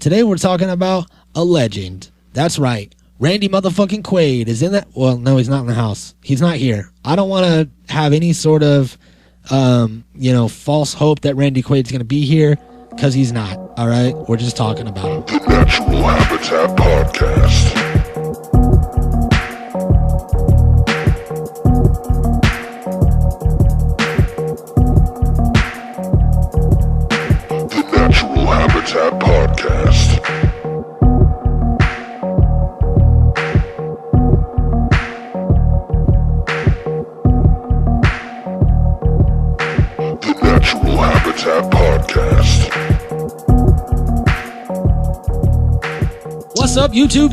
Today we're talking about a legend. That's right. Randy motherfucking Quaid is in that. Well, no, he's not in the house. He's not here. I don't want to have any sort of, false hope that Randy Quaid's going to be here, because he's not. All right? We're just talking about him. The Natural Habitat Podcast. The Natural Habitat Podcast. The Natural Habitat Podcast. What's up, YouTube?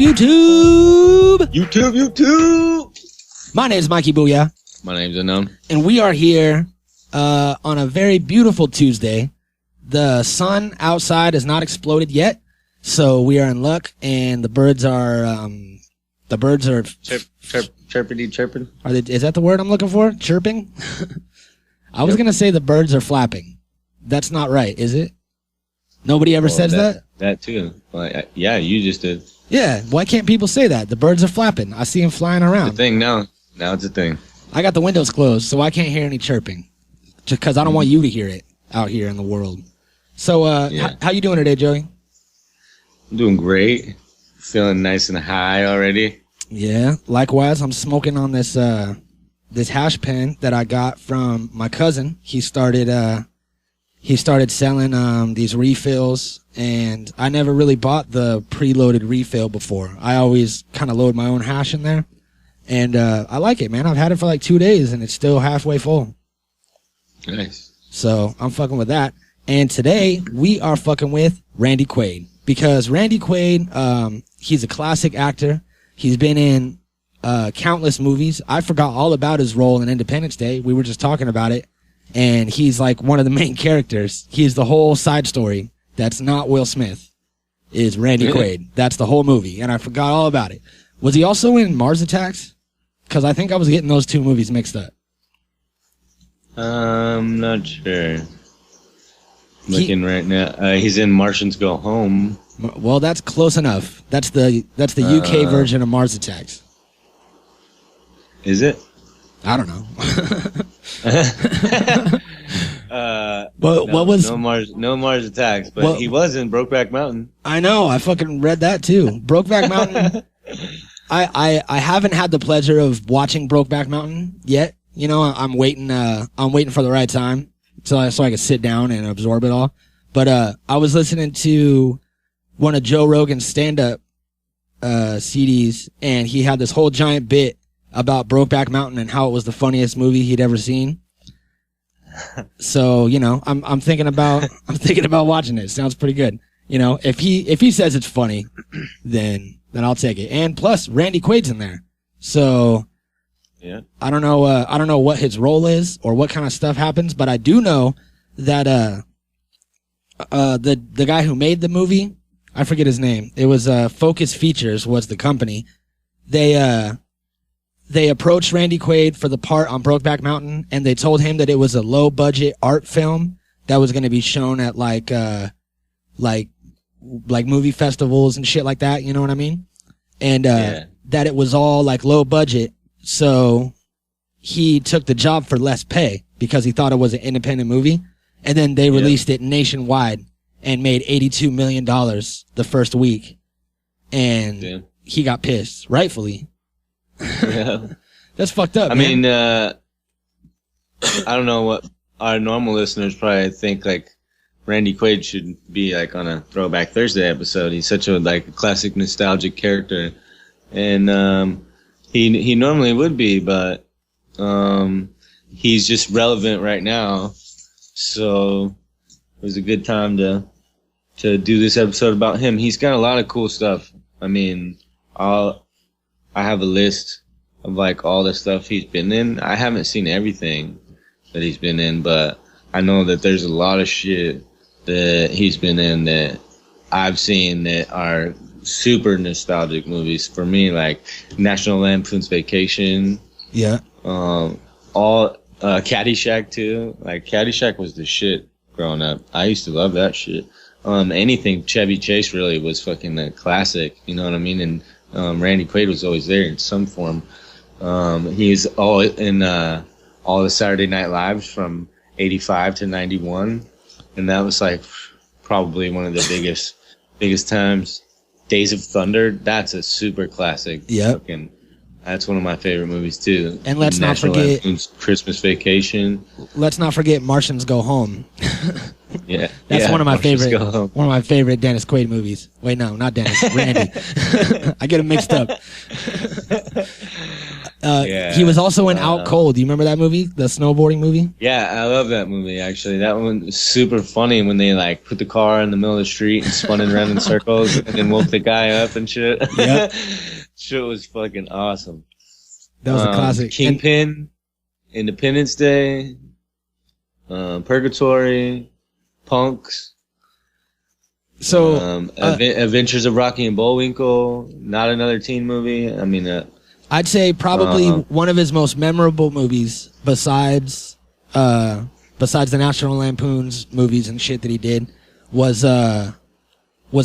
My name is Mikey Booyah. My name's Unknown. And we are here on a very beautiful Tuesday. The sun outside has not exploded yet, so we are in luck. And the birds are Chirpity. Are they? Is that the word I'm looking for? Chirping? I was gonna say the birds are flapping. That's not right, is it? Nobody ever says that? That too. Well, yeah, you just did. Yeah. Why can't people say that? The birds are flapping. I see them flying around. It's a thing now. Now it's a thing. I got the windows closed, so I can't hear any chirping. Just because I don't want you to hear it out here in the world. So, how you doing today, Joey? I'm doing great. Feeling nice and high already. Yeah. Likewise, I'm smoking on this hash pen that I got from my cousin. He started selling these refills, and I never really bought the preloaded refill before. I always kind of load my own hash in there, and I like it, man. I've had it for like 2 days, and it's still halfway full. Nice. So I'm fucking with that. And today we are fucking with Randy Quaid, because Randy Quaid, he's a classic actor. He's been in countless movies. I forgot all about his role in Independence Day. We were just talking about it. And he's like one of the main characters. He's the whole side story that's not Will Smith, is Randy Quaid. That's the whole movie. And I forgot all about it. Was he also in Mars Attacks? Because I think I was getting those two movies mixed up. I'm not sure. Looking right now. He's in Martians Go Home. Well, that's close enough. That's the UK version of Mars Attacks. Is it? I don't know. What was no Mars Attacks, but he was in Brokeback Mountain. I know, I fucking read that too. Brokeback Mountain. I haven't had the pleasure of watching Brokeback Mountain yet. You know, I'm waiting for the right time so I can sit down and absorb it all. But I was listening to one of Joe Rogan's stand-up CDs, and he had this whole giant bit about Brokeback Mountain and how it was the funniest movie he'd ever seen. So, you know, I'm thinking about watching it. Sounds pretty good. You know, if he says it's funny, then I'll take it. And plus, Randy Quaid's in there. So, yeah. I don't know what his role is or what kind of stuff happens, but I do know that the guy who made the movie, I forget his name. It was Focus Features was the company. They approached Randy Quaid for the part on Brokeback Mountain, and they told him that it was a low-budget art film that was going to be shown at like movie festivals and shit like that. You know what I mean? And that it was all like low budget, so he took the job for less pay because he thought it was an independent movie. And then they released it nationwide and made $82 million the first week, and he got pissed, rightfully. Yeah. That's fucked up. I mean, I don't know what our normal listeners probably think. Like, Randy Quaid should be like on a Throwback Thursday episode. He's such a classic nostalgic character, and he normally would be, but he's just relevant right now. So it was a good time to do this episode about him. He's got a lot of cool stuff. I mean, I have a list of like all the stuff he's been in. I haven't seen everything that he's been in, but I know that there's a lot of shit that he's been in that I've seen that are super nostalgic movies for me, like National Lampoon's Vacation. Yeah. Caddyshack too. Like Caddyshack was the shit growing up. I used to love that shit. anything Chevy Chase really was fucking a classic. You know what I mean? And Randy Quaid was always there in some form. He's all in all the Saturday Night Lives from 85 to 91, and that was like probably one of the biggest times. Days of Thunder, that's a super classic. Yep. That's one of my favorite movies too. And let's National not forget Lampoon's Christmas Vacation. Let's not forget Martians Go Home. Yeah, that's one of my Martians Go Home. one of my favorite Dennis Quaid movies. Wait, no, not Dennis, Randy. I get them mixed up. He was also in Out Cold. Do you remember that movie, the snowboarding movie? Yeah, I love that movie. Actually, that one was super funny when they like put the car in the middle of the street and spun it around in circles and then woke the guy up and shit. Yep. Shit was fucking awesome. That was a classic. Kingpin, Independence Day, Purgatory, Punks. So, Adventures of Rocky and Bullwinkle. Not another teen movie. I mean, I'd say probably one of his most memorable movies, besides the National Lampoon's movies and shit that he did, was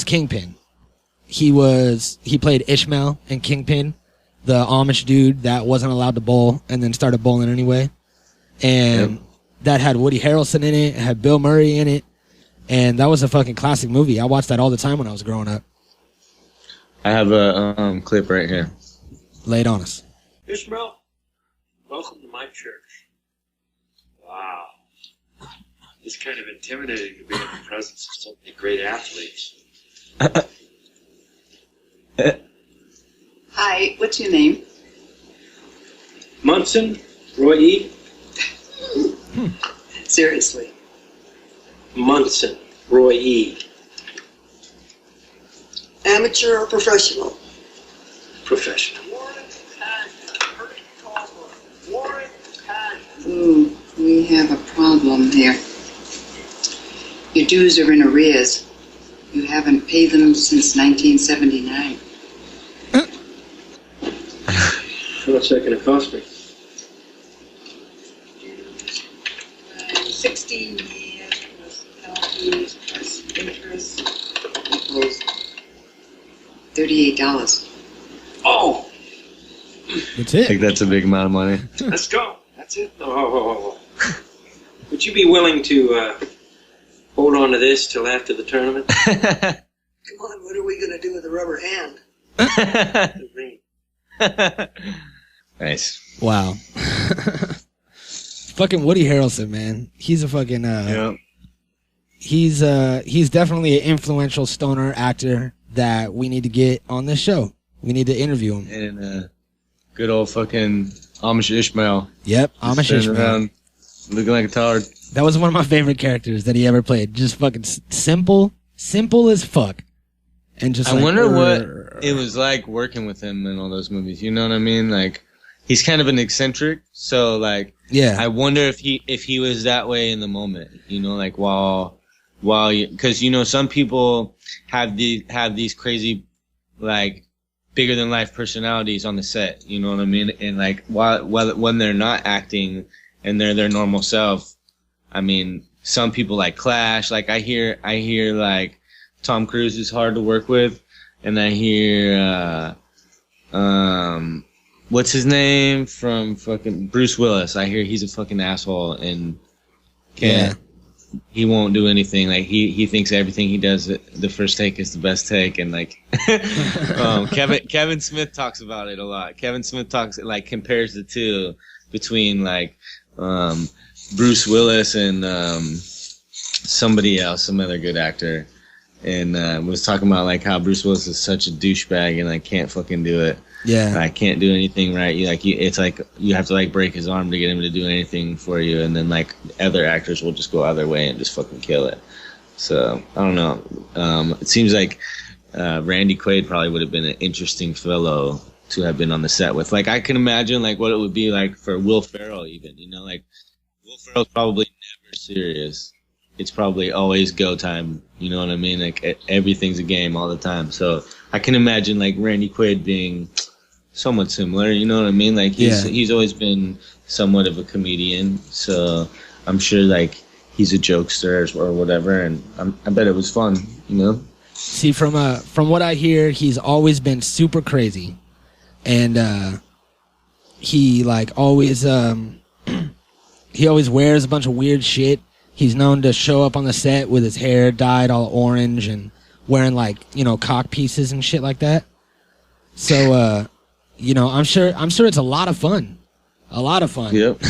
Kingpin. He played Ishmael in Kingpin, the Amish dude that wasn't allowed to bowl and then started bowling anyway. And that had Woody Harrelson in it, had Bill Murray in it, and that was a fucking classic movie. I watched that all the time when I was growing up. I have a clip right here. Lay it on us. Ishmael, welcome to my church. Wow. It's kind of intimidating to be in the presence of so many great athletes. Hi, what's your name? Munson, Roy E. Seriously. Munson, Roy E. Amateur or professional? Professional. Ooh, we have a problem here. Your dues are in arrears. You haven't paid them since 1979. What's that going to cost me? 16 years plus penalties plus interest equals $38. Oh! That's I it. think that's a big amount of money. Let's go. That's it? Oh. Would you be willing to hold on to this till after the tournament? Come on, what are we going to do with the rubber hand? The ring. Nice. Wow. Fucking Woody Harrelson, man. He's a fucking he's definitely an influential stoner actor that we need to get on this show. We need to interview him. And good old fucking Amish Ishmael. Yep, Amish Ishmael. Around, looking like a tard. That was one of my favorite characters that he ever played. Just fucking simple as fuck. And just I wonder what it was like working with him in all those movies. You know what I mean? Like, he's kind of an eccentric, so like, yeah. I wonder if he was that way in the moment. You know, like while because you know some people have these crazy like bigger than life personalities on the set. You know what I mean? And like when they're not acting and they're their normal self, I mean, some people like clash. Like I hear like Tom Cruise is hard to work with, and I hear what's his name from fucking Bruce Willis. I hear he's a fucking asshole and he won't do anything. Like he thinks everything he does the first take is the best take, and like Kevin Smith talks about it a lot. Kevin Smith compares the two between like Bruce Willis and somebody else, some other good actor. And was talking about like how Bruce Willis is such a douchebag and like can't fucking do it. Yeah, I can't do anything right. It's like you have to like break his arm to get him to do anything for you, and then like other actors will just go other way and just fucking kill it. So I don't know. It seems like Randy Quaid probably would have been an interesting fellow to have been on the set with. Like I can imagine like what it would be like for Will Ferrell even. You know, like Will Ferrell's probably never serious. It's probably always go time. You know what I mean? Like everything's a game all the time. So I can imagine like Randy Quaid being somewhat similar. You know what I mean? Like he's always been somewhat of a comedian. So I'm sure like he's a jokester or whatever, and I bet it was fun, you know. See, from what I hear, he's always been super crazy, and he like always he always wears a bunch of weird shit. He's known to show up on the set with his hair dyed all orange and wearing like, you know, cock pieces and shit like that. So you know, I'm sure it's a lot of fun. Yep.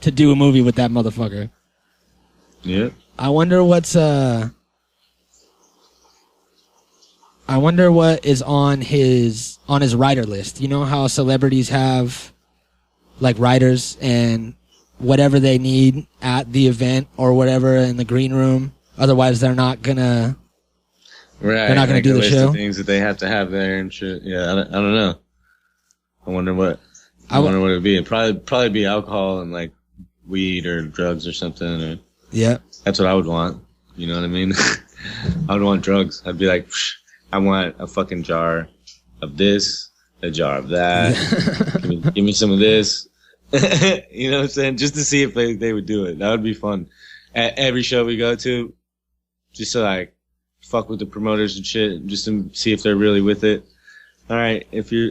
To do a movie with that motherfucker. Yep. I wonder what is on his writer list. You know how celebrities have like writers and whatever they need at the event or whatever in the green room. Otherwise, they're not gonna. Right. They're not gonna do the show. Things that they have to have there and shit. Yeah, I don't know. I wonder what it would be. It'd probably be alcohol and like weed or drugs or something. Or yeah. That's what I would want. You know what I mean? I would want drugs. I'd be like, I want a fucking jar of this, a jar of that. give me some of this. You know what I'm saying? Just to see if they would do it. That would be fun. At every show we go to, just to like fuck with the promoters and shit, just to see if they're really with it. All right, if you're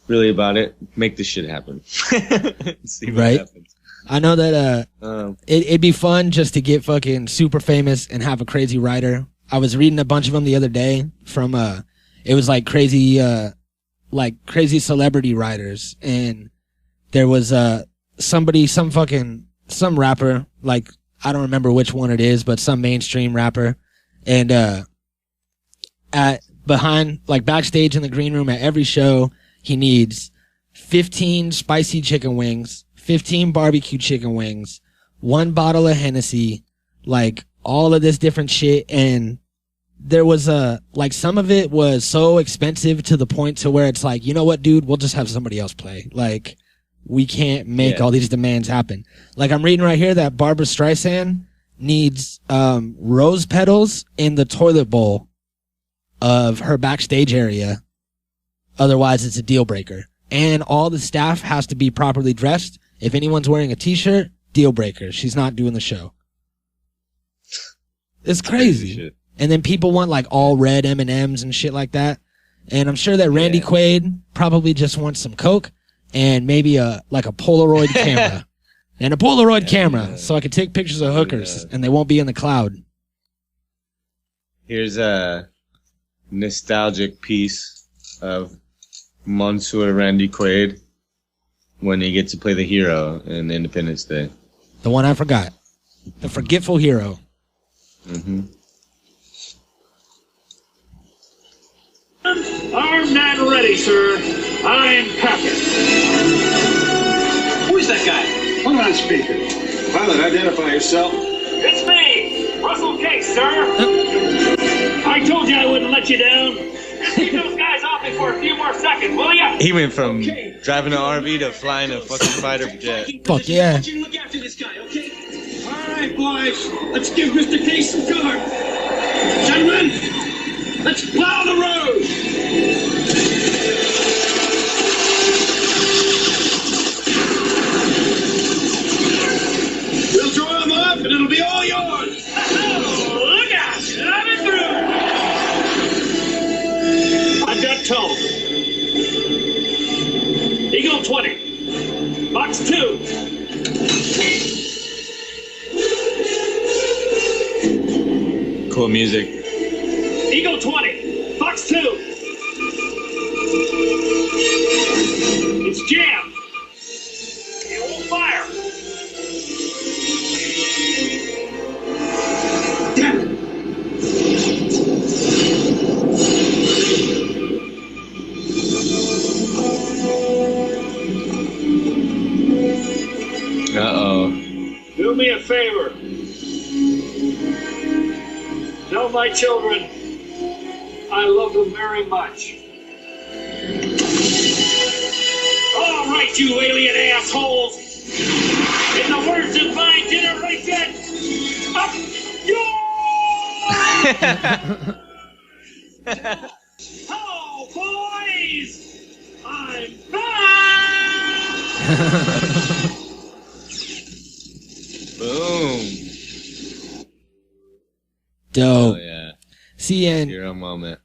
really about it, make this shit happen. See what happens. I know that it'd be fun just to get fucking super famous and have a crazy writer. I was reading a bunch of them the other day from it was like crazy celebrity writers, and there was some rapper, like I don't remember which one it is, but some mainstream rapper, and backstage in the green room at every show, he needs 15 spicy chicken wings, 15 barbecue chicken wings, 1 bottle of Hennessy, like all of this different shit. And there was some of it was so expensive to the point to where it's like, you know what, dude, we'll just have somebody else play. Like, we can't make all these demands happen. Like, I'm reading right here that Barbra Streisand needs rose petals in the toilet bowl of her backstage area. Otherwise, it's a deal breaker. And all the staff has to be properly dressed. If anyone's wearing a t-shirt, deal breaker. She's not doing the show. It's crazy. And then people want like all red M&Ms and shit like that. And I'm sure that Randy Quaid probably just wants some Coke and maybe a Polaroid camera. And a Polaroid camera so I can take pictures of hookers and they won't be in the cloud. Here's a nostalgic piece of Monsieur Randy Quaid when he gets to play the hero in Independence Day. The one I forgot. The forgetful hero. Mm-hmm. Armed and ready, sir. I'm packing. Who's that guy? Put him on speaker. Pilot, identify yourself. It's me, Russell Case, sir. I told you I wouldn't let you down. Just keep those guys off me for a few more seconds, will ya? He went from driving an RV to flying a fucking fighter jet. Fuck yeah. I want you to look after this guy, okay? All right, boys. Let's give Mr. Case some cover. Gentlemen, let's plow the road. We'll draw him up, and it'll be all yours. Oh, look out! I'm through. I've got tone. Eagle 20. Box 2. Cool music. Eagle 20. Box 2. It's jammed. It won't fire. Damn it. Uh-oh. Do me a favor. Tell my children I love them very much. All right, you alien assholes. In the words of my generation, up yours! Oh, boys! I'm back! Boom. Dope. Oh, yeah. See, and Hero moment.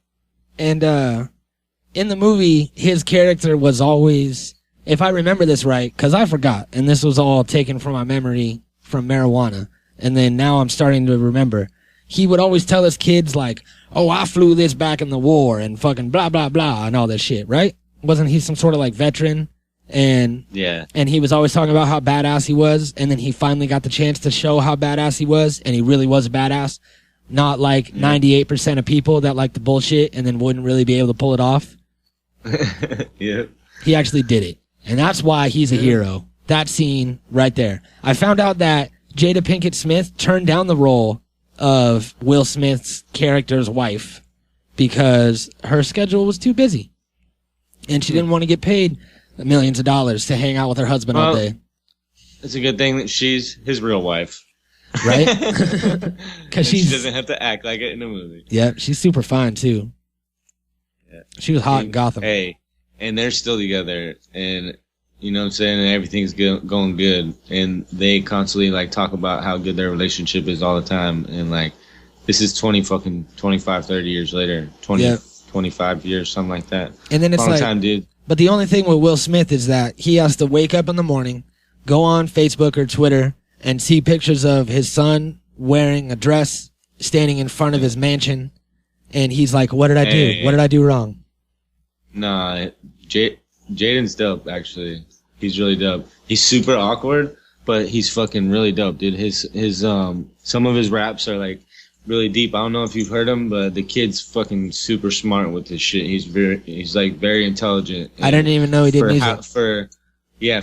in the movie, his character was always, if I remember this right, because I forgot, and this was all taken from my memory from marijuana, and then now I'm starting to remember. He would always tell his kids, like, oh, I flew this back in the war, and fucking blah, blah, blah, and all that shit, right? Wasn't he some sort of, like, veteran? And he was always talking about how badass he was, and then he finally got the chance to show how badass he was, and he really was a badass. Not like 98% of people that like the bullshit and then wouldn't really be able to pull it off. Yeah. He actually did it. And that's why he's a hero. That scene right there. I found out that Jada Pinkett Smith turned down the role of Will Smith's character's wife because her schedule was too busy. And she didn't want to get paid millions of dollars to hang out with her husband all day. It's a good thing that she's his real wife. Right? Because she doesn't have to act like it in a movie. Yeah, she's super fine too. Yeah. She was hot in Gotham. Hey, and they're still together, and you know what I'm saying, and everything's going good, and they constantly like talk about how good their relationship is all the time, and like this is 25, 30 years later, 25 years, something like that. And then it's long like, time, dude. But the only thing with Will Smith is that he has to wake up in the morning, go on Facebook or Twitter, and see pictures of his son wearing a dress, standing in front of his mansion, and he's like, what did I do? What did I do wrong? Nah, Jaden's dope, actually. He's really dope. He's super awkward, but he's fucking really dope, dude. His some of his raps are like really deep. I don't know if you've heard him, but the kid's fucking super smart with his shit. He's like very intelligent. I didn't even know he did music.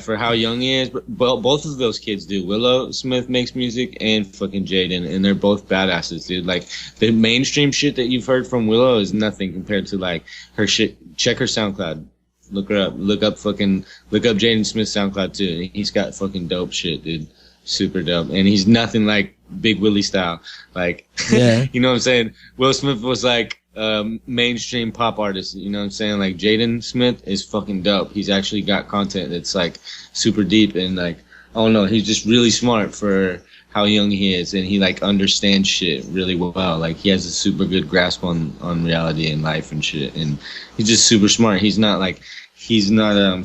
For how young he is, but both of those kids do. Willow Smith makes music and fucking Jaden, and they're both badasses, dude. Like, the mainstream shit that you've heard from Willow is nothing compared to, like, her shit. Check her SoundCloud. Look her up. Look up Jaden Smith's SoundCloud, too. He's got fucking dope shit, dude. Super dope. And he's nothing like Big Willie style. Like, yeah. You know what I'm saying? Will Smith was like, mainstream pop artist, you know what I'm saying? Like, Jaden Smith is fucking dope. He's actually got content that's like super deep, and like, I don't know, he's just really smart for how young he is, and he like understands shit really well. Like, he has a super good grasp on reality and life and shit, and he's just super smart. He's not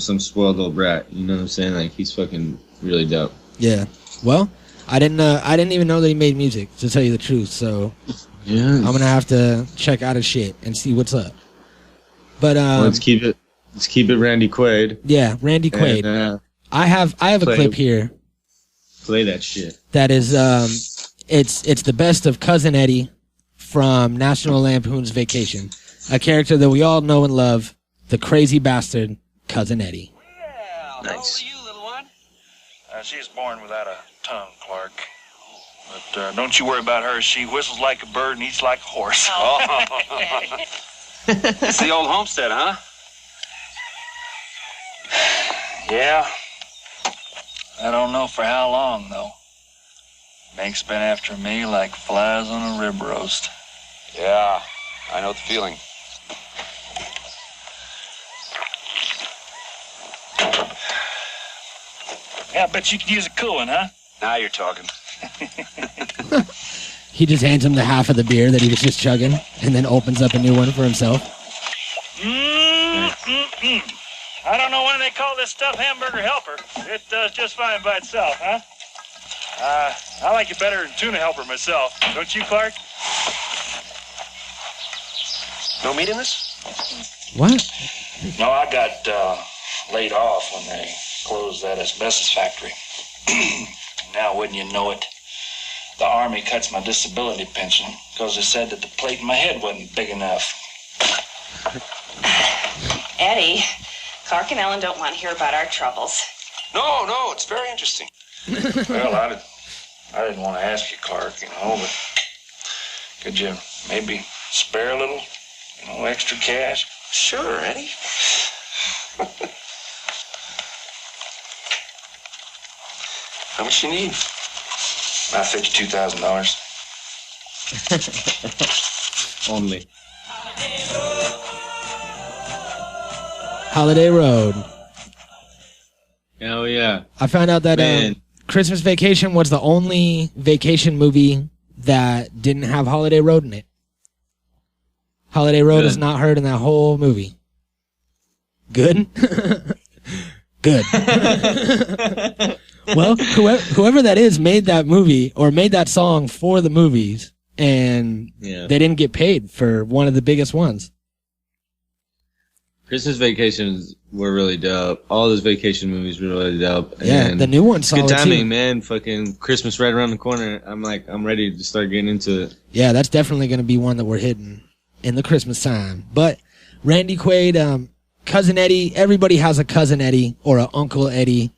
some spoiled little brat, you know what I'm saying? Like, he's fucking really dope. Yeah. Well, I didn't even know that he made music, to tell you the truth, so yeah, I'm gonna have to check out his shit and see what's up. But let's keep it Randy Quaid. Yeah, Randy Quaid. And, I have a clip here. Play that shit. That is it's the best of Cousin Eddy from National Lampoon's Vacation, a character that we all know and love, the crazy bastard Cousin Eddy. Well, nice. How old are you, little one? She was born without a tongue, Clark. But don't you worry about her. She whistles like a bird and eats like a horse. Oh. It's the old homestead, huh? Yeah. I don't know for how long, though. Bank's been after me like flies on a rib roast. Yeah, I know the feeling. Yeah, I bet you could use a cool one, huh? Now you're talking. He just hands him the half of the beer that he was just chugging, and then opens up a new one for himself. I don't know why they call this stuff hamburger helper. It does just fine by itself, huh? I like it better than tuna helper myself. Don't you, Clark? No meat in this? What? No, I got laid off when they closed that asbestos factory. Now, wouldn't you know it, the Army cuts my disability pension because they said that the plate in my head wasn't big enough. Eddie, Clark and Ellen don't want to hear about our troubles. No, it's very interesting. Well, I didn't want to ask you, Clark, but could you maybe spare a little, extra cash? Sure, Eddie. How much you need? About $52,000. Only. Holiday Road. Hell yeah. I found out that Christmas Vacation was the only vacation movie that didn't have Holiday Road in it. Holiday Road is not heard in that whole movie. Good? Good. Well, whoever that is made that movie or made that song for the movies, and they didn't get paid for one of the biggest ones. Christmas Vacations were really dope. All those vacation movies were really dope. Yeah, and the new one's solid good timing, too. man. Fucking Christmas right around the corner. I'm ready to start getting into it. Yeah, that's definitely going to be one that we're hitting in the Christmas time. But Randy Quaid, Cousin Eddy, everybody has a Cousin Eddy or an Uncle Eddy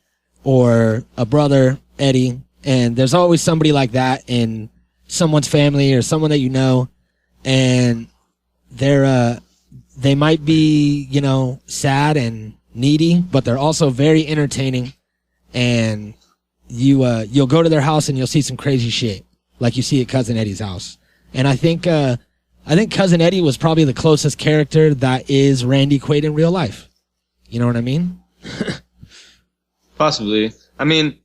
or a brother Eddy. And there's always somebody like that in someone's family or someone that you know. And they might be, you know, sad and needy, but they're also very entertaining. And you'll go to their house and you'll see some crazy shit, like you see at Cousin Eddy's house. And I think Cousin Eddy was probably the closest character that is Randy Quaid in real life. You know what I mean? Possibly. I mean,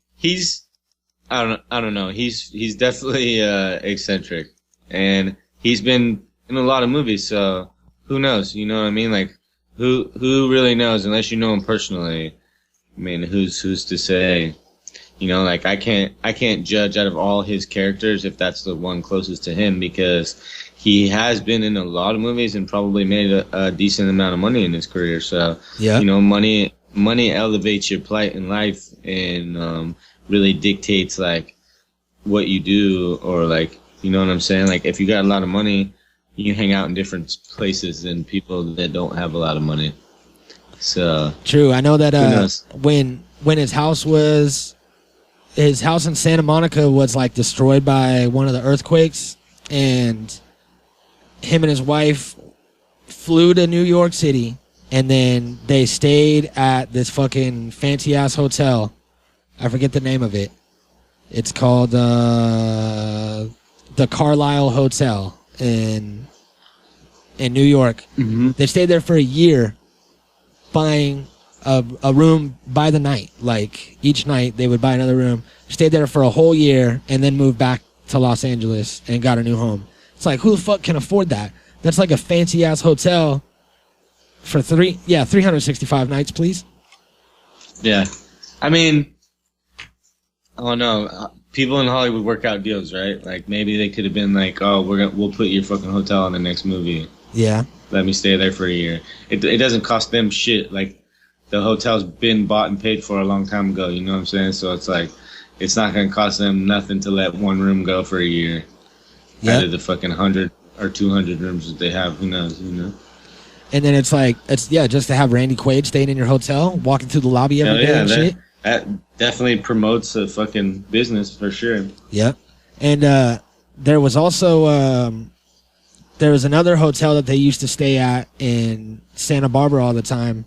I don't know. He's definitely eccentric, and he's been in a lot of movies. So who knows? You know what I mean? Like, who really knows unless you know him personally? I mean, who's to say? You know, like I can't judge out of all his characters if that's the one closest to him, because he has been in a lot of movies and probably made a decent amount of money in his career. So, yeah, you know, money elevates your plight in life and really dictates like what you do, or like, you know what I'm saying? Like, if you got a lot of money, you hang out in different places than people that don't have a lot of money. So true. I know that when his house in Santa Monica was like destroyed by one of the earthquakes, and him and his wife flew to New York City, and then they stayed at this fucking fancy ass hotel. I forget the name of it. It's called the Carlisle Hotel in New York. Mm-hmm. They stayed there for a year, buying a room by the night. Like, each night they would buy another room, stayed there for a whole year, and then moved back to Los Angeles and got a new home. It's like, who the fuck can afford that? That's like a fancy ass hotel for 365 nights, please. Yeah. I mean, I don't know. People in Hollywood work out deals, right? Like, maybe they could have been like, oh, we'll put your fucking hotel in the next movie. Yeah. Let me stay there for a year. It doesn't cost them shit. Like, the hotel's been bought and paid for a long time ago, you know what I'm saying? So it's like, it's not going to cost them nothing to let one room go for a year. Yep. Out of the fucking 100 or 200 rooms that they have, who knows, you know? And then it's just to have Randy Quaid staying in your hotel, walking through the lobby every day and shit. That definitely promotes a fucking business for sure. Yep. And there was also there was another hotel that they used to stay at in Santa Barbara all the time,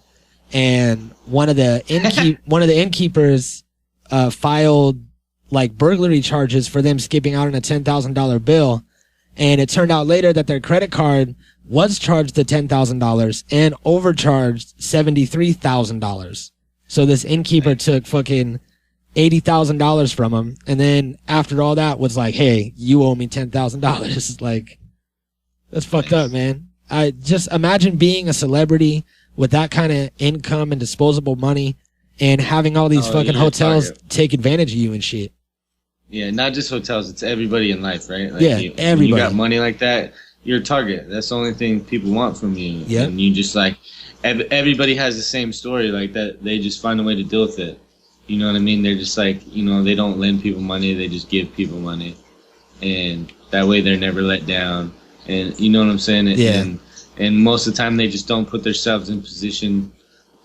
and one of the innkeepers filed like burglary charges for them skipping out on a $10,000 bill, and it turned out later that their credit card was charged the $10,000 and overcharged $73,000. So this innkeeper took fucking $80,000 from him, and then after all that was like, hey, you owe me $10,000. Like, that's fucked up, man. I just imagine being a celebrity with that kind of income and disposable money and having all these fucking hotels take advantage of you and shit. Yeah, not just hotels, it's everybody in life, right? Like, everybody. When you got money like that, you're a target. That's the only thing people want from you. Yeah. And you just like, everybody has the same story like that. They just find a way to deal with it. You know what I mean? They're just like, you know, they don't lend people money. They just give people money. And that way they're never let down. And you know what I'm saying? Yeah. And most of the time they just don't put themselves in position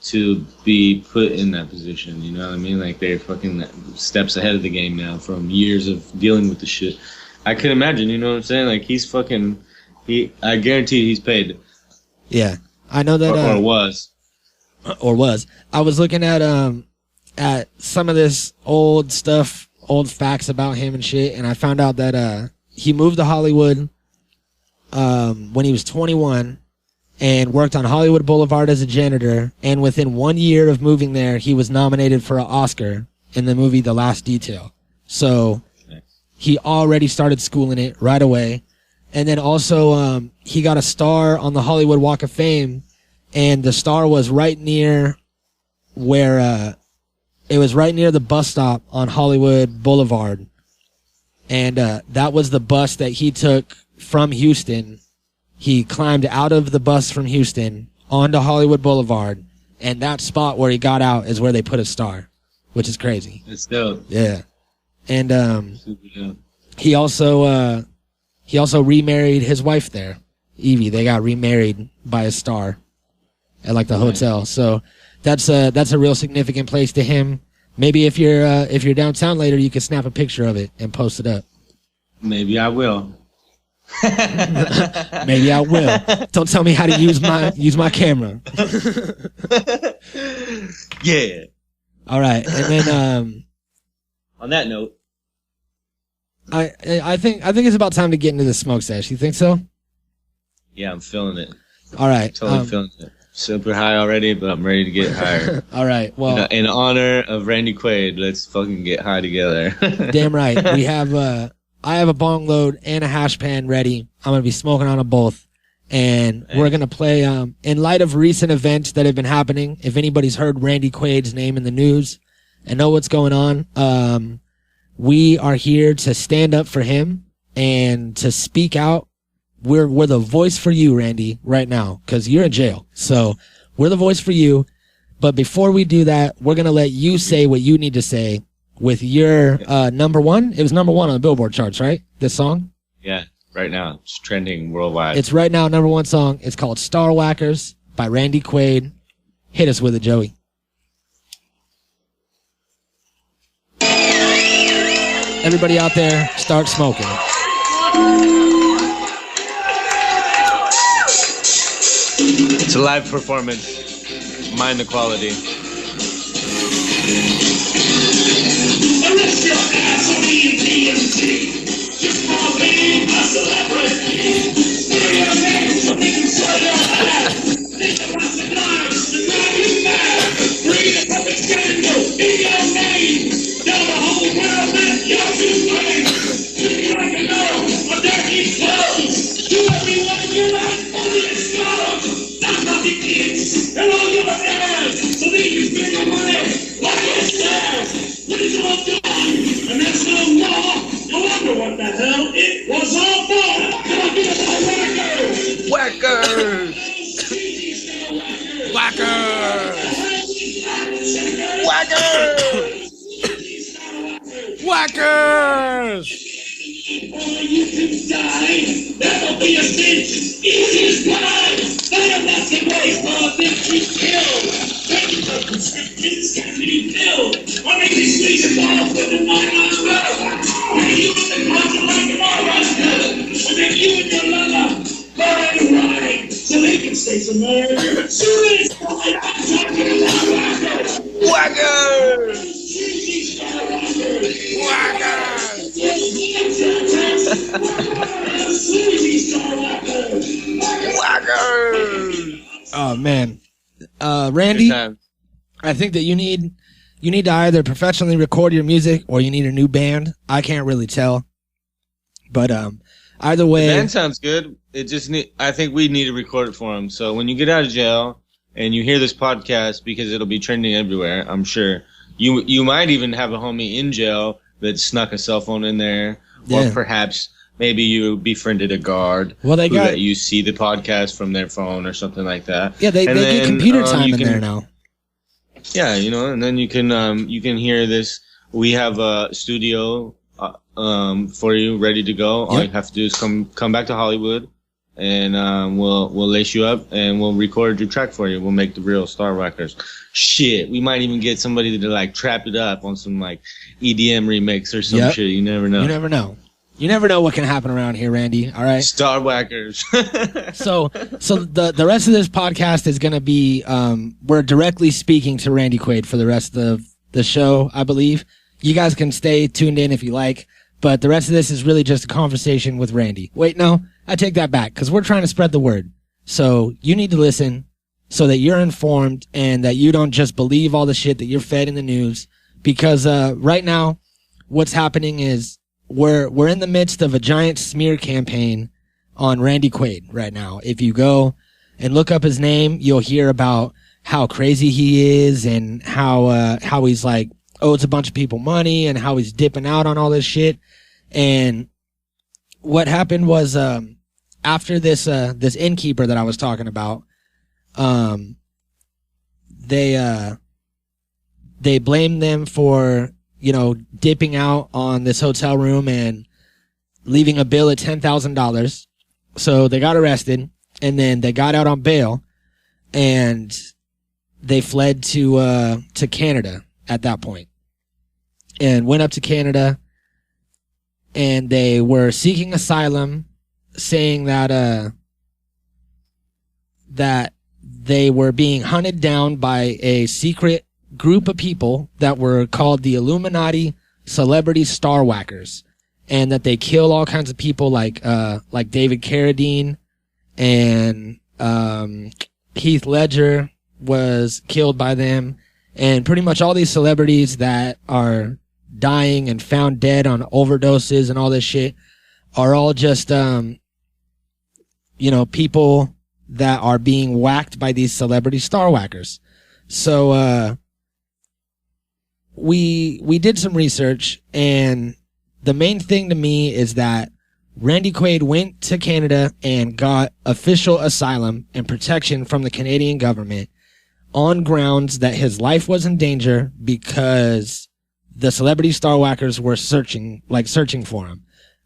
to be put in that position. You know what I mean? Like, they're fucking steps ahead of the game now from years of dealing with the shit. I could imagine, you know what I'm saying? Like, I guarantee he's paid. Yeah. I know that. Or was. I was looking at some of this old stuff, old facts about him and shit, and I found out that he moved to Hollywood when he was 21 and worked on Hollywood Boulevard as a janitor, and within 1 year of moving there, he was nominated for an Oscar in the movie The Last Detail. So he already started schooling it right away. And then also he got a star on the Hollywood Walk of Fame, and the star was right near where it was right near the bus stop on Hollywood Boulevard. And that was the bus that he took from Houston. He climbed out of the bus from Houston onto Hollywood Boulevard, and that spot where he got out is where they put a star, which is crazy. It's dope. Yeah. And Super dope. he also remarried his wife there, Evie. They got remarried by a star at like the hotel. So that's a real significant place to him. Maybe if you're downtown later, you could snap a picture of it and post it up. Maybe I will. Maybe I will. Don't tell me how to use my camera. Yeah. All right, and then on that note, I think it's about time to get into the smoke sesh. You think so? yeah, I'm feeling it. All right, Totally feeling it. Super high already, but I'm ready to get higher. all right. Well, In honor of Randy Quaid, let's fucking get high together. damn right. We have I have a bong load and a hash pan ready. I'm gonna be smoking on them both, and we're gonna play. In light of recent events that have been happening, if anybody's heard Randy Quaid's name in the news and know what's going on, we are here to stand up for him and to speak out. We're the voice for you, Randy, right now, because you're in jail. So we're the voice for you. But before we do that, we're gonna let you say what you need to say with your number one. It was number one on the Billboard charts, right? This song? Yeah, right now. It's trending worldwide. It's right now number one song. It's called Star Whackers by Randy Quaid. Hit us with it, Joey. Everybody out there, start smoking. It's a live performance. Mind the quality. Arrest your ass on EMT. Just for being a celebrity. Say your name so they can show your ass. Think about the lives that drive you mad. Bring the public scandal in your name. Tell the whole world that you're to blame. You like to know what dirty clothes. Do everyone in your life only explode. Knock off the kids and all your ass. So that you spend your money like it's theirs. When it's all done, and there's no law, no wonder what the hell it was all for. Come on, give us a whacker! Whackers! Whackers! Or you can die. That'll be a cinch. Easy as pie. Fire that's the way for them to kill. Taking the prescriptions can be filled. Or maybe squeeze it off with a 9-on rubber. Or you in the closet like an all-right. And then you and your lover ride a ride. So they can stay somewhere. Suicide. I'm talking about whackers. Oh man, Randy, I think that you need to either professionally record your music or you need a new band. I can't really tell, but either way, The band sounds good. It just I think we need to record it for him. So when you get out of jail and you hear this podcast, because it'll be trending everywhere, I'm sure you might even have a homie in jail that snuck a cell phone in there, or perhaps maybe you befriended a guard. Well, they got that you see the podcast from their phone or something like that. Yeah, they get computer time in there now. Yeah, and then you can hear this. We have a studio for you ready to go. All you have to do is come back to Hollywood, and we'll lace you up and we'll record your track for you. We'll make the real Star Whackers. Shit, we might even get somebody to like trap it up on some like EDM remix or some shit. You never know. You never know. You never know what can happen around here, Randy. All right. Star Whackers. So the rest of this podcast is going to be we're directly speaking to Randy Quaid for the rest of the show, I believe. You guys can stay tuned in if you like, but the rest of this is really just a conversation with Randy. Wait, no, I take that back because we're trying to spread the word. So you need to listen so that you're informed and that you don't just believe all the shit that you're fed in the news, because right now what's happening is we're in the midst of a giant smear campaign on Randy Quaid right now. If you go and look up his name, you'll hear about how crazy he is and how he's like owes a bunch of people money and how he's dipping out on all this shit. And what happened was after this innkeeper that I was talking about, they blamed them for, dipping out on this hotel room and leaving a bill at $10,000. So they got arrested, and then they got out on bail, and they fled to Canada at that point, and went up to Canada, and they were seeking asylum, saying that that they were being hunted down by a secret group of people that were called the Illuminati Celebrity Star Whackers, and that they kill all kinds of people like David Carradine, and Heath Ledger was killed by them, and pretty much all these celebrities that are dying and found dead on overdoses and all this shit are all just people that are being whacked by these celebrity star whackers. So we did some research, and the main thing to me is that Randy Quaid went to Canada and got official asylum and protection from the Canadian government on grounds that his life was in danger because the celebrity star whackers were searching for him.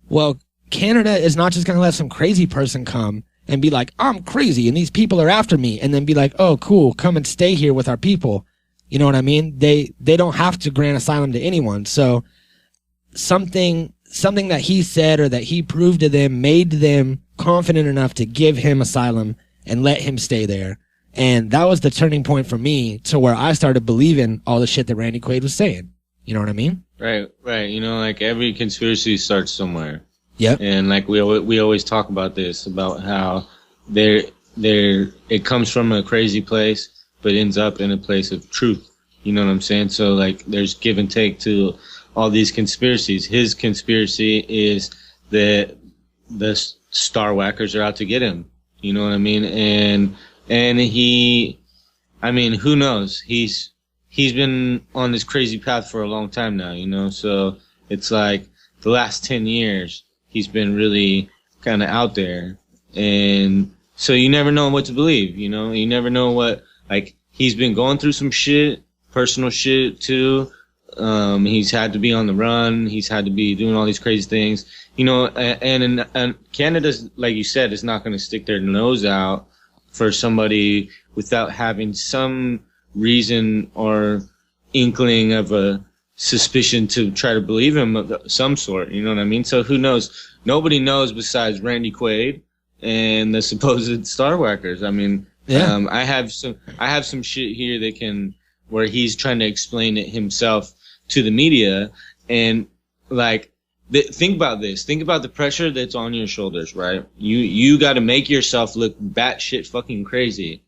Well, Canada is not just going to let some crazy person come and be like, I'm crazy and these people are after me, and then be like, oh, cool, come and stay here with our people. You know what I mean? They don't have to grant asylum to anyone. So something that he said or that he proved to them made them confident enough to give him asylum and let him stay there. And that was the turning point for me to where I started believing all the shit that Randy Quaid was saying. You know what I mean? Right. Like every conspiracy starts somewhere. Yep. And like we always talk about this, about how it comes from a crazy place, but ends up in a place of truth. You know what I'm saying? So like there's give and take to all these conspiracies. His conspiracy is that the star whackers are out to get him. You know what I mean? And who knows? He's been on this crazy path for a long time now, so it's like the last 10 years he's been really kind of out there. And so you never know what to believe, you never know what, like, he's been going through some shit, personal shit too. He's had to be on the run. He's had to be doing all these crazy things, and Canada's, like you said, is not going to stick their nose out for somebody without having some reason or inkling of a suspicion to try to believe him of some sort. You know what I mean? So who knows? Nobody knows besides Randy Quaid and the supposed star whackers. I mean, yeah. I have some shit here where he's trying to explain it himself to the media, and like, think about this. Think about the pressure that's on your shoulders, right? You got to make yourself look batshit fucking crazy.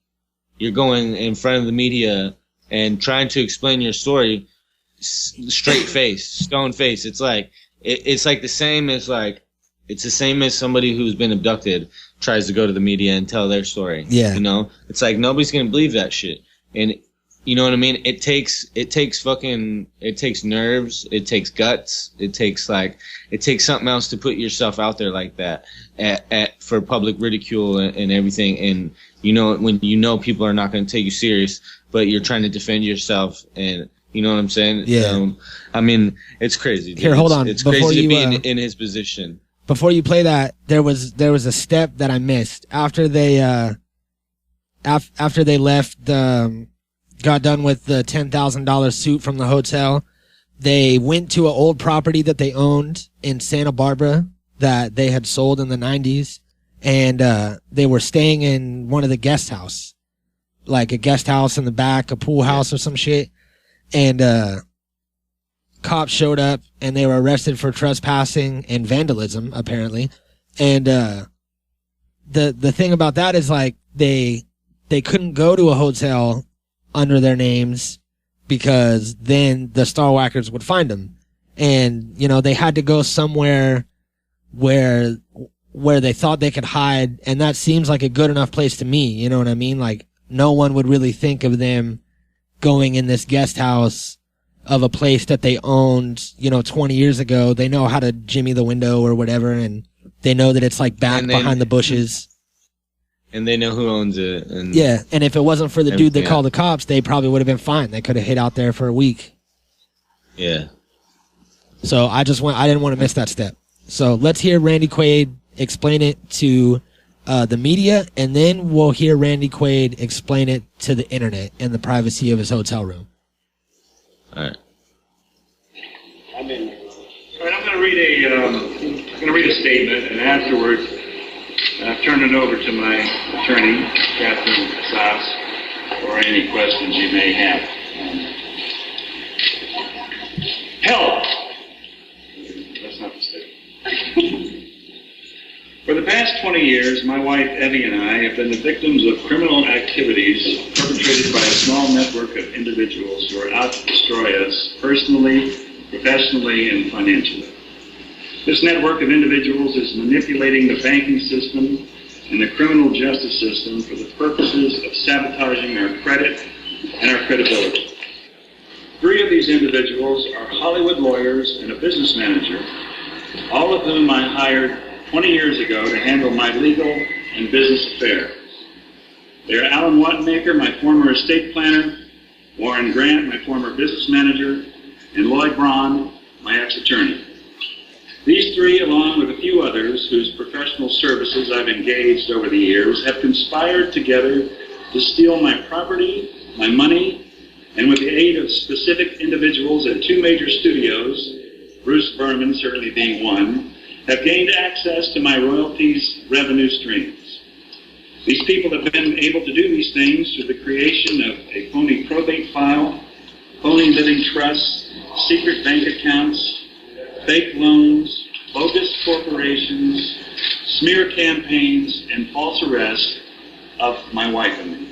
You're going in front of the media and trying to explain your story straight face, stone face. It's like the same as somebody who's been abducted tries to go to the media and tell their story. Yeah. It's like nobody's gonna believe that shit. And you know what I mean? It takes nerves, it takes guts, it takes something else to put yourself out there like that for public ridicule and everything. And when people are not going to take you serious, but you're trying to defend yourself, and you know what I'm saying? Yeah. It's crazy. Dude. Here, hold on. It's crazy to be in his position. Before you play that, there was a step that I missed after they left got done with the $10,000 suit from the hotel. They went to an old property that they owned in Santa Barbara that they had sold in the 90s. And, they were staying in one of the guest house, like a guest house in the back, a pool house or some shit. And, cops showed up and they were arrested for trespassing and vandalism, apparently. And, the thing about that is like they couldn't go to a hotel under their names because then the Star Whackers would find him. And, you know, they had to go somewhere where they thought they could hide. And that seems like a good enough place to me. You know what I mean? Like, no one would really think of them going in this guest house of a place that they owned, you know, 20 years ago. They know how to jimmy the window or whatever. And they know that it's like back behind the bushes. And they know who owns it. And yeah. And if it wasn't for the dude that called the cops, they probably would have been fine. They could have hid out there for a week. Yeah. So I didn't want to miss that step. So let's hear Randy Quaid explain it to the media, and then we'll hear Randy Quaid explain it to the internet in the privacy of his hotel room. All right. All right, I'm going to read a statement, and afterwards, turn it over to my attorney, Catherine Sass, for any questions you may have. Help! That's not the statement. For the past 20 years, my wife, Eddy, and I have been the victims of criminal activities perpetrated by a small network of individuals who are out to destroy us personally, professionally, and financially. This network of individuals is manipulating the banking system and the criminal justice system for the purposes of sabotaging our credit and our credibility. 3 of these individuals are Hollywood lawyers and a business manager, all of whom I hired 20 years ago to handle my legal and business affairs. They are Alan Wattenmaker, my former estate planner, Warren Grant, my former business manager, and Lloyd Braun, my ex-attorney. These 3, along with a few others whose professional services I've engaged over the years, have conspired together to steal my property, my money, and with the aid of specific individuals at 2 major studios, Bruce Berman certainly being one, have gained access to my royalties revenue streams. These people have been able to do these things through the creation of a phony probate file, phony living trusts, secret bank accounts, fake loans, bogus corporations, smear campaigns, and false arrests of my wife and me.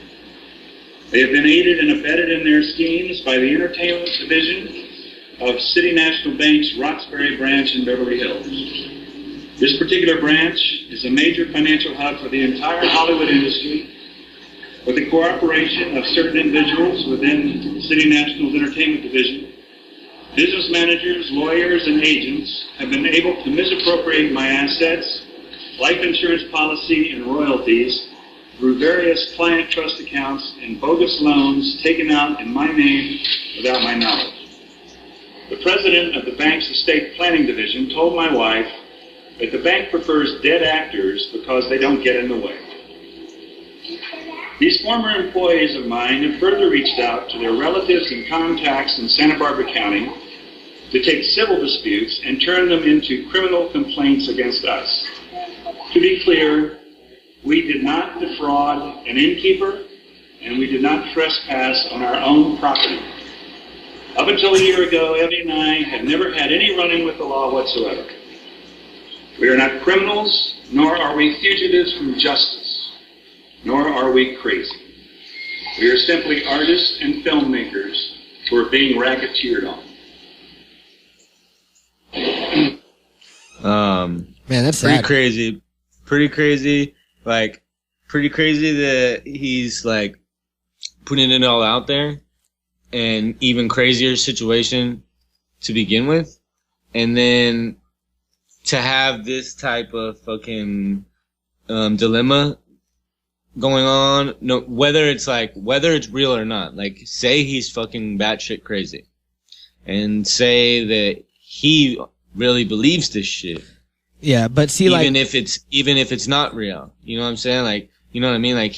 They have been aided and abetted in their schemes by the entertainment division of City National Bank's Roxbury branch in Beverly Hills. This particular branch is a major financial hub for the entire Hollywood industry. With the cooperation of certain individuals within City National's entertainment division, business managers, lawyers, and agents have been able to misappropriate my assets, life insurance policy, and royalties through various client trust accounts and bogus loans taken out in my name without my knowledge. The president of the bank's estate planning division told my wife that the bank prefers dead actors because they don't get in the way. These former employees of mine have further reached out to their relatives and contacts in Santa Barbara County to take civil disputes and turn them into criminal complaints against us. To be clear, we did not defraud an innkeeper, and we did not trespass on our own property. Up until a year ago, Eddy and I had never had any run-in with the law whatsoever. We are not criminals, nor are we fugitives from justice, nor are we crazy. We are simply artists and filmmakers who are being racketeered on. Man, that's pretty sad. crazy. Pretty crazy. Like, pretty crazy that he's, like, putting it all out there. And even crazier situation to begin with. And then to have this type of fucking dilemma going on, no, whether it's real or not. Like, say he's fucking batshit crazy, and say that he really believes this shit. Yeah, but see, even if it's not real, you know what I'm saying? Like, you know what I mean? Like,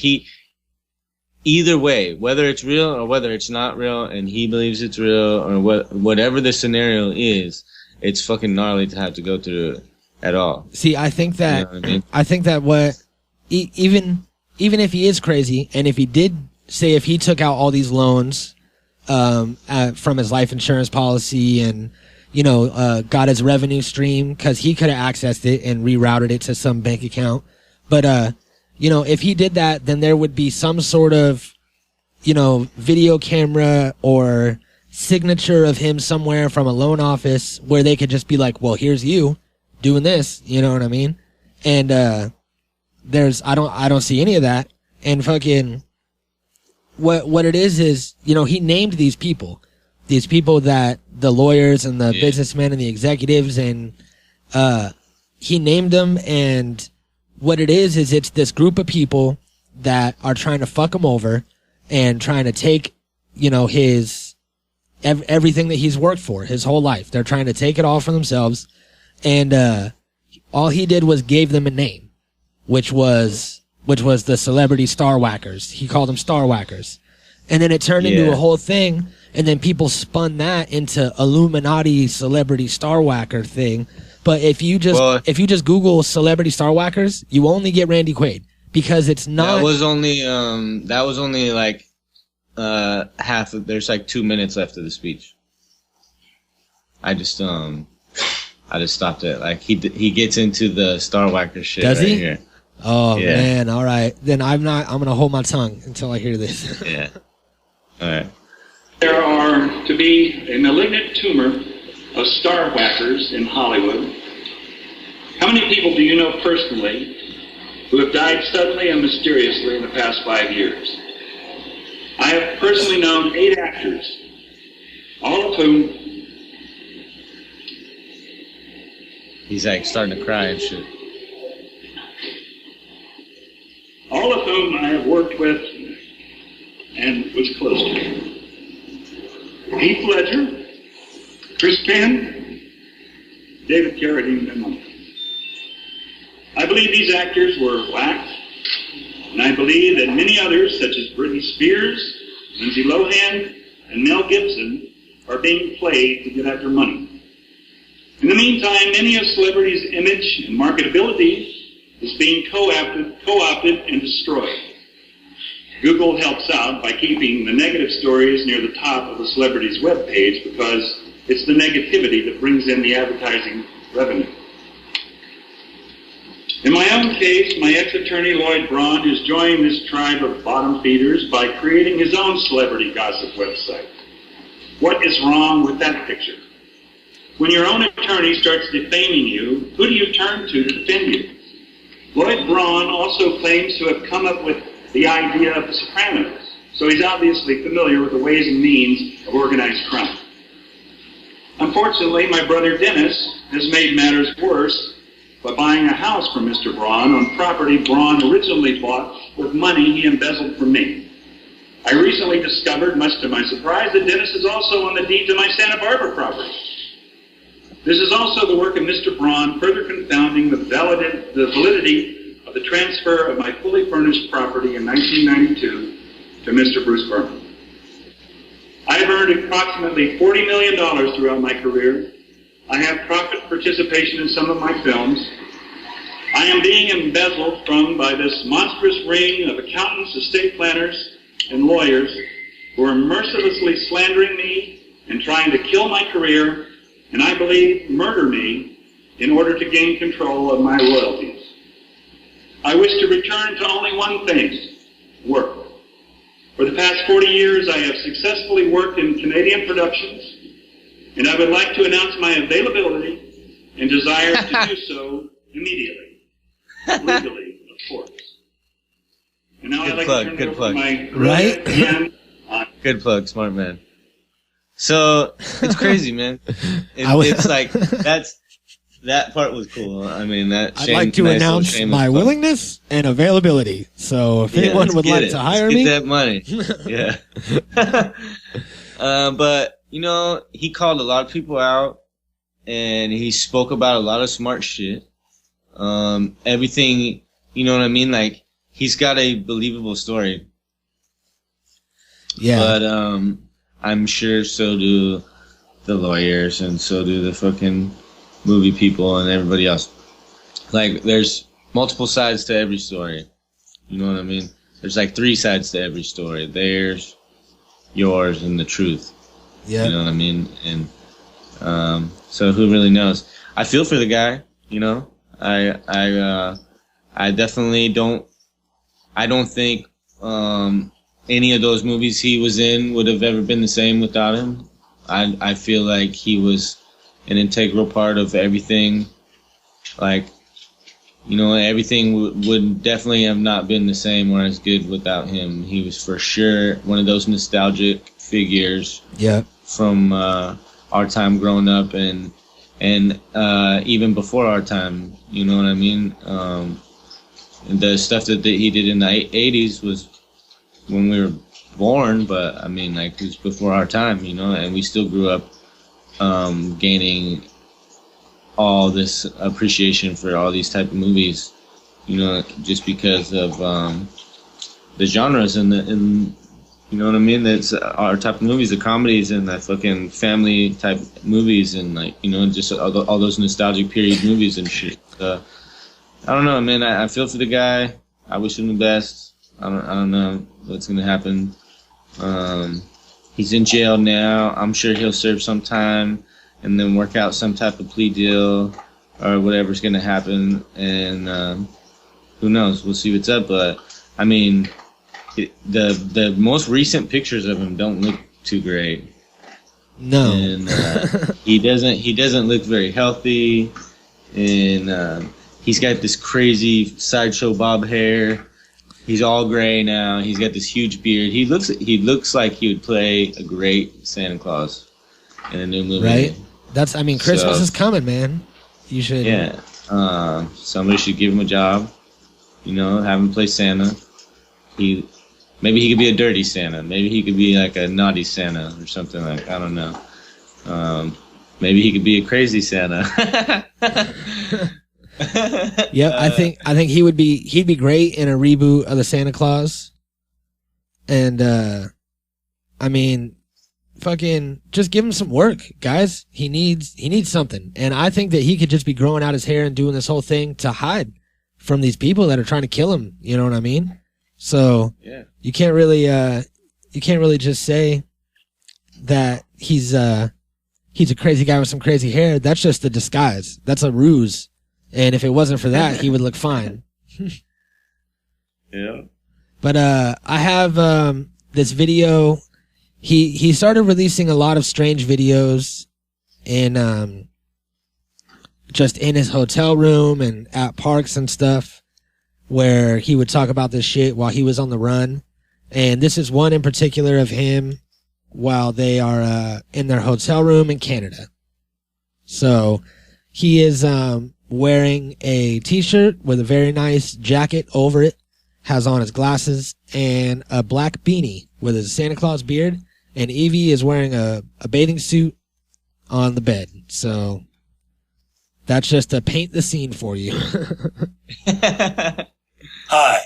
either way, whether it's real or whether it's not real, and he believes it's real, or whatever the scenario is, it's fucking gnarly to have to go through it at all. See, I think that, you know what I mean? I think that even if he is crazy, and if he did say, if he took out all these loans, from his life insurance policy and, you know, got his revenue stream, cause he could have accessed it and rerouted it to some bank account. But, you know, if he did that, then there would be some sort of, you know, video camera or signature of him somewhere from a loan office where they could just be like, well, here's you doing this, you know what I mean? And I don't see any of that. And fucking what it is, you know, he named these people that the lawyers and the businessmen and the executives, and he named them. And what it is it's this group of people that are trying to fuck him over and trying to take, you know, his everything that he's worked for his whole life. They're trying to take it all for themselves. And all he did was gave them a name, which was the celebrity star whackers. He called them star whackers. And then it turned into a whole thing. And then people spun that into Illuminati celebrity star whacker thing. But if you just Google celebrity star whackers, you only get Randy Quaid, because it's not. That was only like half of. There's like 2 minutes left of the speech. I just stopped it. Like he gets into the star whacker shit. Does he? Here. Oh man, all right. Then I'm gonna hold my tongue until I hear this. Yeah. All right. There are to be a malignant tumor of star whackers in Hollywood. How many people do you know personally who have died suddenly and mysteriously in the past 5 years? I have personally known 8 actors, all of whom... He's like starting to cry and shit. All of whom I have worked with and was close to. Heath Ledger, Chris Penn, David Carradine, and more. I believe these actors were whacked, and I believe that many others, such as Britney Spears, Lindsay Lohan, and Mel Gibson, are being played to get at their money. In the meantime, many of celebrities' image and marketability is being co-opted and destroyed. Google helps out by keeping the negative stories near the top of the celebrity's webpage, because it's the negativity that brings in the advertising revenue. In my own case, my ex-attorney Lloyd Braun has joined this tribe of bottom feeders by creating his own celebrity gossip website. What is wrong with that picture? When your own attorney starts defaming you, who do you turn to defend you? Lloyd Braun also claims to have come up with the idea of The Sopranos, so he's obviously familiar with the ways and means of organized crime. Unfortunately, my brother Dennis has made matters worse by buying a house from Mr. Braun on property Braun originally bought with money he embezzled from me. I recently discovered, much to my surprise, that Dennis is also on the deed to my Santa Barbara property. This is also the work of Mr. Braun, further confounding the validity of the transfer of my fully furnished property in 1992 to Mr. Bruce Berman. I have earned approximately $40 million throughout my career. I have profit participation in some of my films. I am being embezzled from by this monstrous ring of accountants, estate planners, and lawyers who are mercilessly slandering me and trying to kill my career, and I believe murder me in order to gain control of my royalties. I wish to return to only one thing: work. For the past 40 years, I have successfully worked in Canadian productions, and I would like to announce my availability and desire to do so immediately. Legally, of course. And now I'd like to turn it over to my right? friend. Good plug, smart man. So it's crazy, man. It's like that part was cool. I mean, I'd like to announce my willingness and availability. So if anyone would like to hire me, get that money. Yeah. But you know, he called a lot of people out, and he spoke about a lot of smart shit. Everything, you know what I mean? Like, he's got a believable story. Yeah. But I'm sure so do the lawyers, and so do the fucking movie people and everybody else. Like, there's multiple sides to every story. You know what I mean? There's like 3 sides to every story. Theirs, yours, and the truth. Yeah. You know what I mean? And so who really knows? I feel for the guy, you know? I definitely don't think any of those movies he was in would have ever been the same without him. I feel like he was an integral part of everything. Like, you know, everything would definitely have not been the same or as good without him. He was for sure one of those nostalgic figures. Yeah. From our time growing up and even before our time, you know what I mean? The stuff that he did in the 80s was when we were born, but I mean, like, it was before our time, you know, and we still grew up gaining all this appreciation for all these type of movies, you know, just because of the genres and you know what I mean? That's our type of movies, the comedies and the fucking family type movies and, like, you know, just all those nostalgic period movies and shit. I don't know, man. I feel for the guy. I wish him the best. I don't know what's gonna happen. He's in jail now. I'm sure he'll serve some time and then work out some type of plea deal or whatever's gonna happen. And who knows? We'll see what's up. But I mean, the most recent pictures of him don't look too great. No, and he doesn't look very healthy, and he's got this crazy sideshow bob hair. He's all gray now. He's got this huge beard. He looks like he would play a great Santa Claus in a new movie. Right? Christmas is coming, man. You should. Yeah. Somebody should give him a job. You know, have him play Santa. Maybe he could be a dirty Santa. Maybe he could be like a naughty Santa or something like. I don't know. Maybe he could be a crazy Santa. Yep, I think he'd be great in a reboot of the Santa Claus. And I mean, fucking just give him some work, guys. He needs something. And I think that he could just be growing out his hair and doing this whole thing to hide from these people that are trying to kill him, you know what I mean? So yeah. You can't really just say that he's a crazy guy with some crazy hair. That's just a disguise. That's a ruse. And if it wasn't for that, he would look fine. Yeah. But I have this video. He started releasing a lot of strange videos in just in his hotel room and at parks and stuff, where he would talk about this shit while he was on the run. And this is one in particular of him while they are in their hotel room in Canada. So he is wearing a t-shirt with a very nice jacket over it, has on his glasses, and a black beanie with his Santa Claus beard. And Evie is wearing a bathing suit on the bed. So that's just to paint the scene for you. Hi,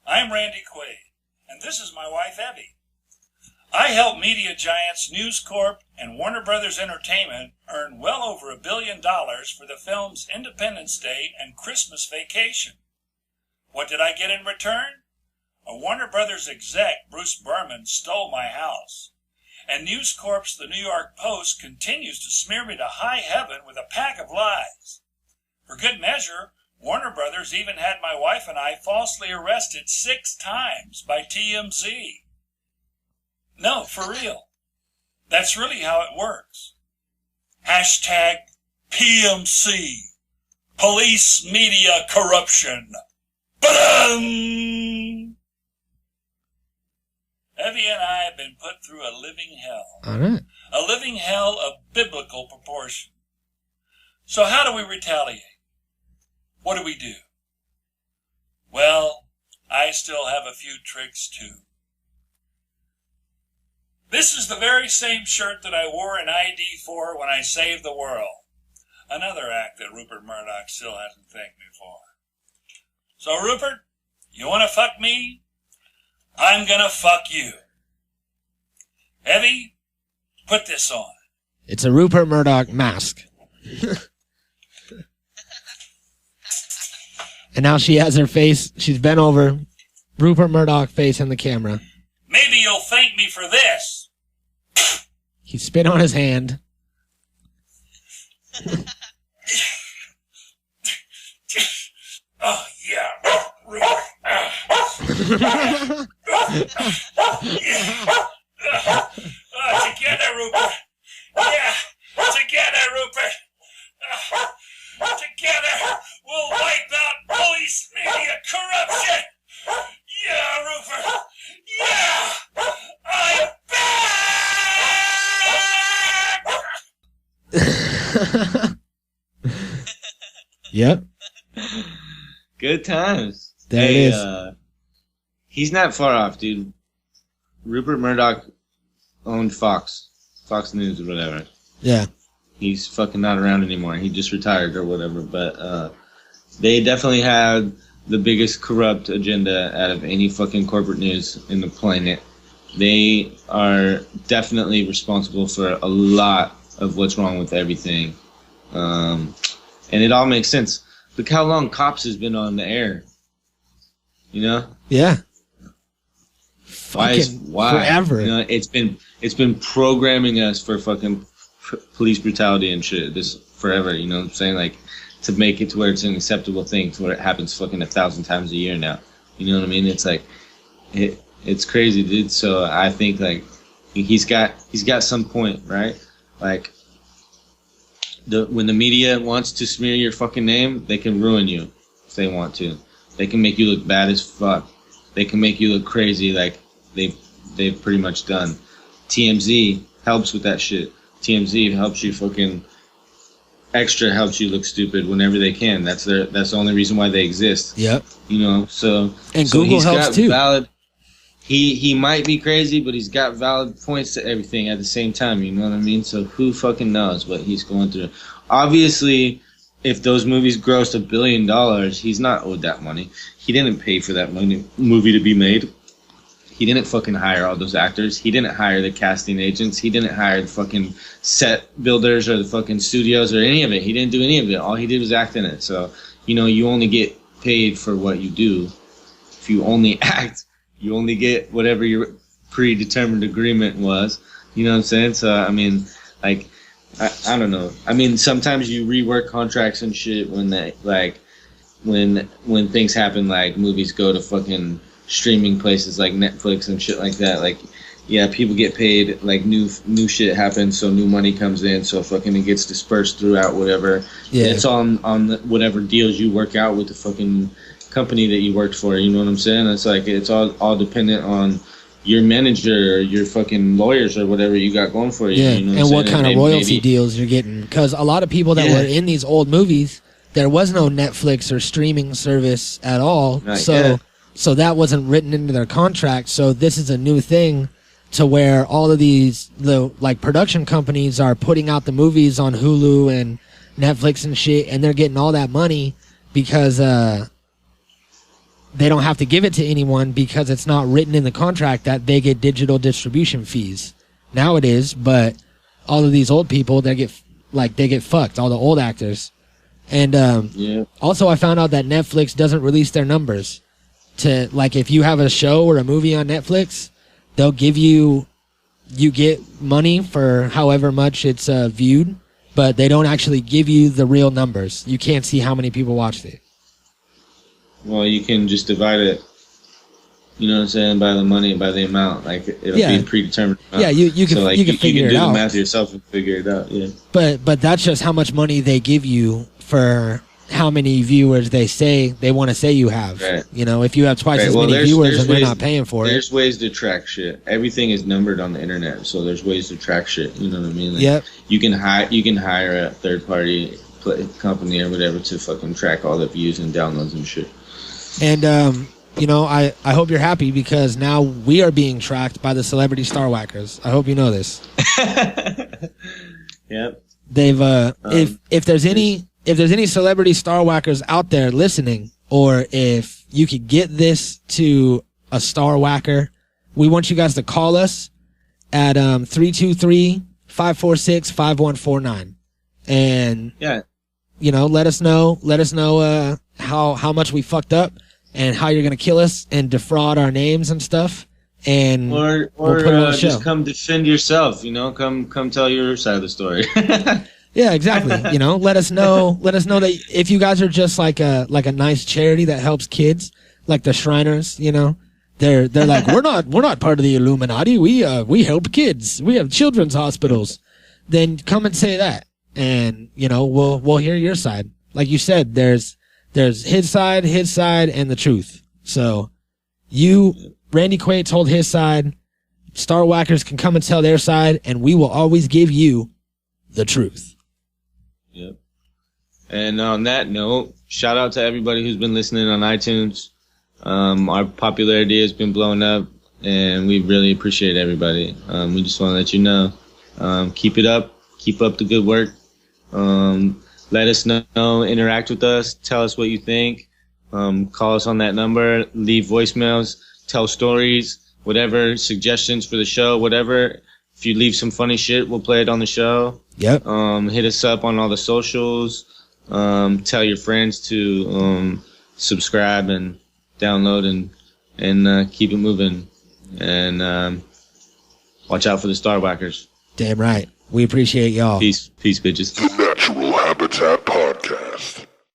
I'm Randy Quaid, and this is my wife, Eddy. I help media giants News Corp and Warner Brothers Entertainment earn well over $1 billion for the films Independence Day and Christmas Vacation. What did I get in return? A Warner Brothers exec, Bruce Berman, stole my house. And News Corp's The New York Post continues to smear me to high heaven with a pack of lies. For good measure, Warner Brothers even had my wife and I falsely arrested 6 times by TMZ. No, for real. That's really how it works. Hashtag PMC. Police Media Corruption. Ba-dum! Eddy and I have been put through a living hell. All right. A living hell of biblical proportion. So how do we retaliate? What do we do? Well, I still have a few tricks too. This is the very same shirt that I wore in ID for when I saved the world. Another act that Rupert Murdoch still hasn't thanked me for. So Rupert, you want to fuck me? I'm gonna fuck you. Eddy, put this on. It's a Rupert Murdoch mask. And now she has her face. She's bent over. Rupert Murdoch face in the camera. Maybe you'll thank me for this. He spit on his hand. Oh, yeah. Rupert. Together, Rupert. Yeah, together, Rupert. Together, we'll wipe out police media corruption. Yeah, Rupert. Yeah, I'm back. Yep. Good times. There it is. He's not far off, dude. Rupert Murdoch owned Fox News or whatever. Yeah. He's fucking not around anymore. He just retired or whatever. But they definitely had the biggest corrupt agenda out of any fucking corporate news in the planet. They are definitely responsible for a lot of what's wrong with everything. And it all makes sense. Look how long Cops has been on the air. You know? Yeah. Why? Forever. You know, it's been programming us for fucking police brutality and shit. This forever. You know what I'm saying? Like, to make it to where it's an acceptable thing, to where it happens fucking 1,000 times a year now. You know what I mean? It's like, it's crazy, dude. So I think like he's got some point, right? Like, when the media wants to smear your fucking name, they can ruin you if they want to. They can make you look bad as fuck. They can make you look crazy like they've pretty much done. TMZ helps with that shit. TMZ helps you fucking extra helps you look stupid whenever they can. That's the only reason why they exist. Yep. You know, so Google helps too. Valid. He might be crazy, but he's got valid points to everything at the same time. You know what I mean? So who fucking knows what he's going through? Obviously, if those movies grossed $1 billion, he's not owed that money. He didn't pay for that movie to be made. He didn't fucking hire all those actors. He didn't hire the casting agents. He didn't hire the fucking set builders or the fucking studios or any of it. He didn't do any of it. All he did was act in it. So, you know, you only get paid for what you do. If you only act, you only get whatever your predetermined agreement was. You know what I'm saying? So, I mean, like, I don't know. I mean, sometimes you rework contracts and shit when they, like, when things happen, like movies go to fucking streaming places like Netflix and shit like that. Like, yeah, people get paid, like new shit happens, so new money comes in, so fucking it gets dispersed throughout whatever. Yeah. It's on the, whatever deals you work out with the fucking company that you worked for. You know what I'm saying? It's like it's all dependent on your manager or your fucking lawyers or whatever you got going for you. Yeah, you know and what kind of royalty deals you're getting. Because a lot of people that were in these old movies, there was no Netflix or streaming service at all. So that wasn't written into their contract. So this is a new thing to where all of these like production companies are putting out the movies on Hulu and Netflix and shit, and they're getting all that money because they don't have to give it to anyone because it's not written in the contract that they get digital distribution fees. Now it is, but all of these old people, they get fucked, all the old actors. And also I found out that Netflix doesn't release their numbers. To, like, if you have a show or a movie on Netflix, they'll give you get money for however much it's viewed, but they don't actually give you the real numbers. You can't see how many people watched it. Well, you can just divide it, you know what I'm saying, by the money, by the amount. Like, it'll be a predetermined amount. Yeah, you can, so, like, you can figure it out. You can do the math yourself and figure it out, yeah. But that's just how much money they give you for how many viewers they say they want to say you have. Right. You know, if you have twice as many viewers and they're not paying for it. There's ways to track shit. Everything is numbered on the internet, so there's ways to track shit. You know what I mean? Like, yep. You can hire a third party company or whatever to fucking track all the views and downloads and shit. And you know, I hope you're happy because now we are being tracked by the celebrity star whackers. I hope you know this. Yep. They've if there's any celebrity star whackers out there listening, or if you could get this to a star whacker, we want you guys to call us at 323-546-5149. And you know, let us know how much we fucked up and how you're gonna kill us and defraud our names and stuff. And or we'll put it on the show. Just come defend yourself, you know, come tell your side of the story. Yeah, exactly. You know, let us know that if you guys are just like a nice charity that helps kids, like the Shriners, you know, they're like, we're not part of the Illuminati. We help kids. We have children's hospitals. then come and say that, and we'll hear your side. Like you said, there's his side, and the truth. So Randy Quaid told his side. Star Whackers can come and tell their side, and we will always give you the truth. Yep. And on that note, shout out to everybody who's been listening on iTunes. Our popularity has been blowing up, and we really appreciate everybody. We just want to let you know. Keep it up. Keep up the good work. Let us know. Interact with us. Tell us what you think. Call us on that number. Leave voicemails. Tell stories. Whatever, suggestions for the show, whatever. If you leave some funny shit, we'll play it on the show. Yep. Hit us up on all the socials. Tell your friends to subscribe and download and keep it moving. And watch out for the Star Whackers. Damn right. We appreciate y'all. Peace, bitches. The Natural Habitat Podcast.